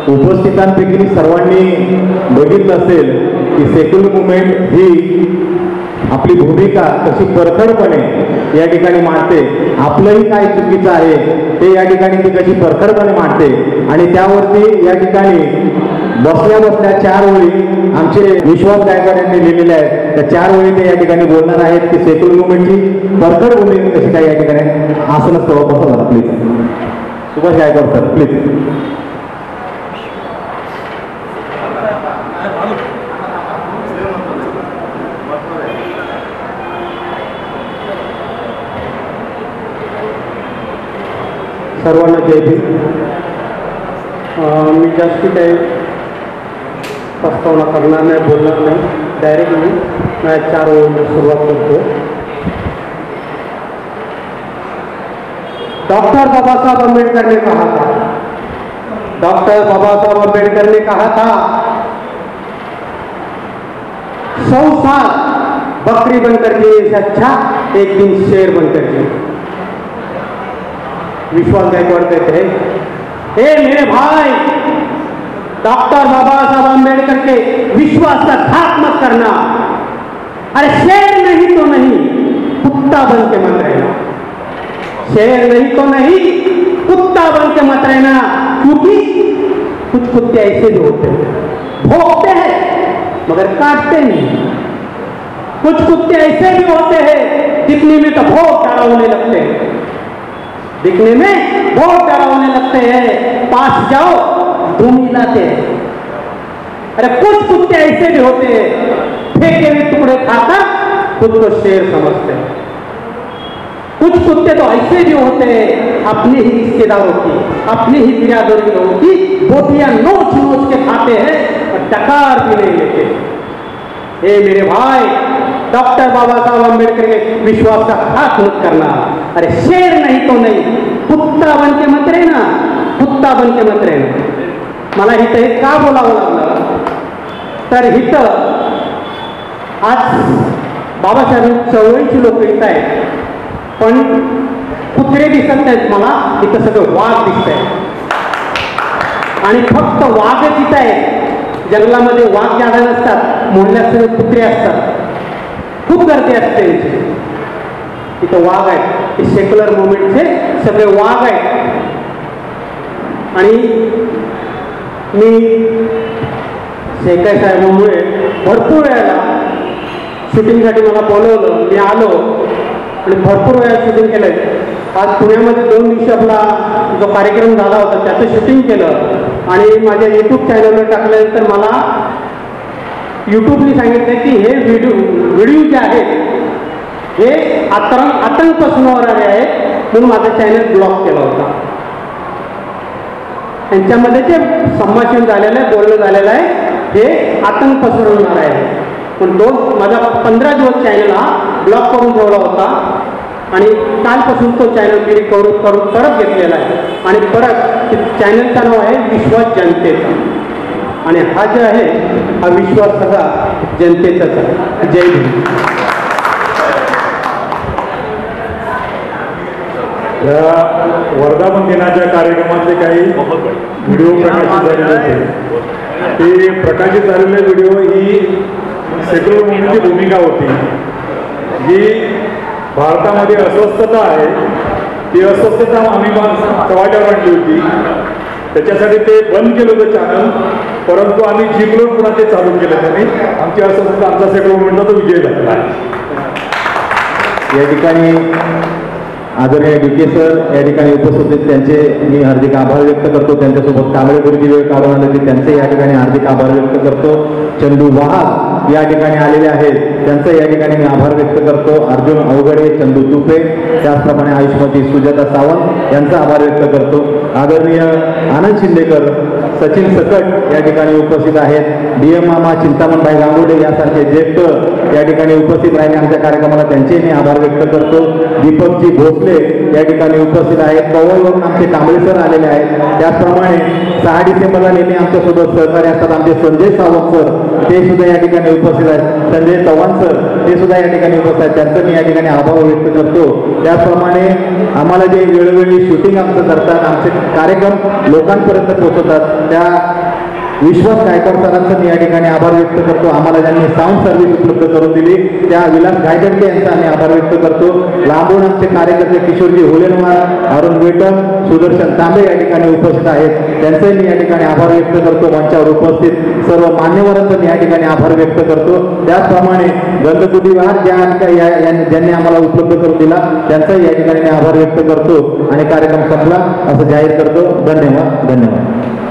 उपस्थितांपैकी सर्वांनी बघितलं असेल की सेक्युलर मुवमेंट ही आपली भूमिका कशी परखडपणे या ठिकाणी मांडते, आपलंही काय चुकीचं आहे ते या ठिकाणी ती कशी परखडपणे मांडते आणि त्यावरती या ठिकाणी बसल्या बसल्या 4 ओळी आमचे विश्वास गायकवाड यांनी लिहिलेल्या आहेत. त्या 4 ओळी ते या ठिकाणी बोलणार आहेत की सेक्युलर मुवमेंटची परखड भूमिका कशी काय या ठिकाणी. आसन बसा झाला please. Subhash Gaikwad sir please. सर्वांना जय भीम. मी जास्ती काही प्रस्तावना करणार नाही, बोलणार नाही. डायरेक्टली माझ्या 4 ओळींना सुरुवात करतो. डॉक्टर बाबा साहब अम्बेडकर ने कहा था, डॉक्टर बाबा साहब अम्बेडकर ने कहा था 100 साल बकरी बनकर जिए से अच्छा एक दिन शेर बनकर जिए. विश्वास गायकवाड़ कहते हैं, हे मेरे भाई, डॉक्टर बाबा साहब अम्बेडकर के विश्वास का घात मत करना. अरे शेर नहीं तो नहीं, कुत्ता बन के मत रहना. शेर नहीं तो नहीं, कुत्ता बन के मत रहना. क्योंकि कुछ कुत्ते ऐसे भी होते हैं, भौंकते हैं मगर काटते नहीं. कुछ कुत्ते ऐसे भी होते हैं दिखने में तो बहुत प्यारा होने लगते हैं, दिखने में बहुत प्यारा होने लगते हैं, पास जाओ धूम हिलाते हैं. अरे कुछ कुत्ते ऐसे भी होते हैं फेंके हुए टुकड़े खाकर खुद को शेर समझते हैं. कुछ कुत्ते तो ऐसे भी होते हैं अपने ही रिश्तेदारों की, अपनी ही बिरादरी लोगों की बोटियां नोच नोच के खाते हैं और डकार भी नहीं लेते. हे मेरे भाई, डॉक्टर बाबा साहब अम्बेडकर के विश्वास का घात मत करना. अरे शेर नहीं तो नहीं, कुत्ता बन के मत रहना, कुत्ता बन के मत रहना. मला इथं हे का बोलावं लागलं तर इथं आज बाबासाहेब चळवळीची लोक येत आहेत, पण कुत्रे दिसत नाहीत. मला इथं सगळं वाघ दिसत आहे आणि फक्त वाघच इथं आहे. जंगलामध्ये वाघ जागा नसतात, मोडल्यात सगळे कुत्रे असतात. खूप गर्दी असते त्यांची. इथं वाघ आहेत, हे सेक्युलर मुवमेंटचे सगळे वाघ आहेत. आणि मी शेकाय साहेबांमुळे भरपूर वेळेला शूटिंगसाठी मला बोलवलं, मी आलो आणि भरपूर वेळा शूटिंग केलंय. आज पुण्यामध्ये 2 दिवशी आपला जो कार्यक्रम झाला होता त्याचं शूटिंग केलं आणि माझ्या यूट्यूब चॅनलवर टाकल्यानंतर मला यूट्यूबने सांगितलं की हे व्हिडिओ जे आहेत हे आतंक पसरवणारे आहेत म्हणून माझं चॅनल ब्लॉक केला होता. त्यांच्यामध्ये जे संभाषण झालेलं आहे, बोलणं झालेलं आहे हे आतंक पसरवणार आहे. पण माझा 15 दिवस चॅनल हा ब्लॉक करून ठेवला होता आणि कालपासून तो चॅनल मी करून परत घेतलेला आहे. आणि परत चॅनलचं नाव आहे विश्वास जनतेचा आणि हा जो आहे हा विश्वास सगळा जनतेचाच आहे. जय भीम. या वर्धापन दिनाच्या कार्यक्रमातले काही व्हिडिओ प्रकाशित झालेले होते. ते प्रकाशित झालेले व्हिडिओ ही सेक्युलर मुवमेंटची भूमिका होती. जी भारतामध्ये अस्वस्थता आहे ती अस्वस्थता आम्ही कवाट्यावर आणली होती. त्याच्यासाठी ते बंद केलं होतं चॅनल, परंतु आम्ही जिंकलो पुन्हा ते चालू केलं. त्यांनी आमची अस्वस्थता, आमचा सेक्युलर मुवमेंटचा तो विजय झालेला आहे. या ठिकाणी आदरणीय डीके सर या ठिकाणी उपस्थित आहेत, त्यांचे मी हार्दिक आभार व्यक्त करतो. त्यांच्यासोबत कांबळे गुरुजी वेळ काढून आले ते त्यांचे या ठिकाणी हार्दिक आभार व्यक्त करतो. चंदू वाहक या ठिकाणी आलेले आहेत, त्यांचं या ठिकाणी मी आभार व्यक्त करतो. अर्जुन अवघडे, चंदू तुपे, त्याचप्रमाणे आयुष्मती सुजाता सावंत यांचा आभार व्यक्त करतो. आदरणीय आनंद शिंदेकर, सचिन सकट या ठिकाणी उपस्थित आहेत. DM मामा, चिंतामणभाई गांगुडे यासारखे ज्येष्ठ या ठिकाणी उपस्थित राहिले आमच्या कार्यक्रमाला, त्यांचे मी आभार व्यक्त करतो. दीपकजी भोसले या ठिकाणी उपस्थित आहेत. पवईवरून आमचे कांबळे सर आलेले आहेत. त्याचप्रमाणे 6 डिसेंबरला नेहमी आमच्यासोबत सहकार्य असतात आमचे संजय सावंत सर ते सुद्धा या ठिकाणी उपस्थित आहेत. संजय चव्हाण सर ते सुद्धा या ठिकाणी उपस्थित आहेत. त्यांचं मी या ठिकाणी आभार व्यक्त करतो. त्याचप्रमाणे आम्हाला जे वेळोवेळी शूटिंग आमचं करतात, आमचे कार्यक्रम लोकांपर्यंत पोहोचवतात, त्या विश्वास गायकवाड सरांचं मी या ठिकाणी आभार व्यक्त करतो. आम्हाला ज्यांनी साऊंड सर्व्हिस उपलब्ध करून दिली त्या विलास गायकवाडके यांचा आम्ही आभार व्यक्त करतो. लांबून आमचे कार्यकर्ते किशोरजी होलेनवार, अरुण वेटम, सुदर्शन तांबे या ठिकाणी उपस्थित आहेत. त्यांचंही मी या ठिकाणी आभार व्यक्त करतो. मंचावर उपस्थित सर्व मान्यवरांचं मी या ठिकाणी आभार व्यक्त करतो. त्याचप्रमाणे गंधकुटी विहार ज्यांनी आम्हाला उपलब्ध करून दिला त्यांचाही या ठिकाणी मी आभार व्यक्त करतो आणि कार्यक्रम संपला असं जाहीर करतो. धन्यवाद.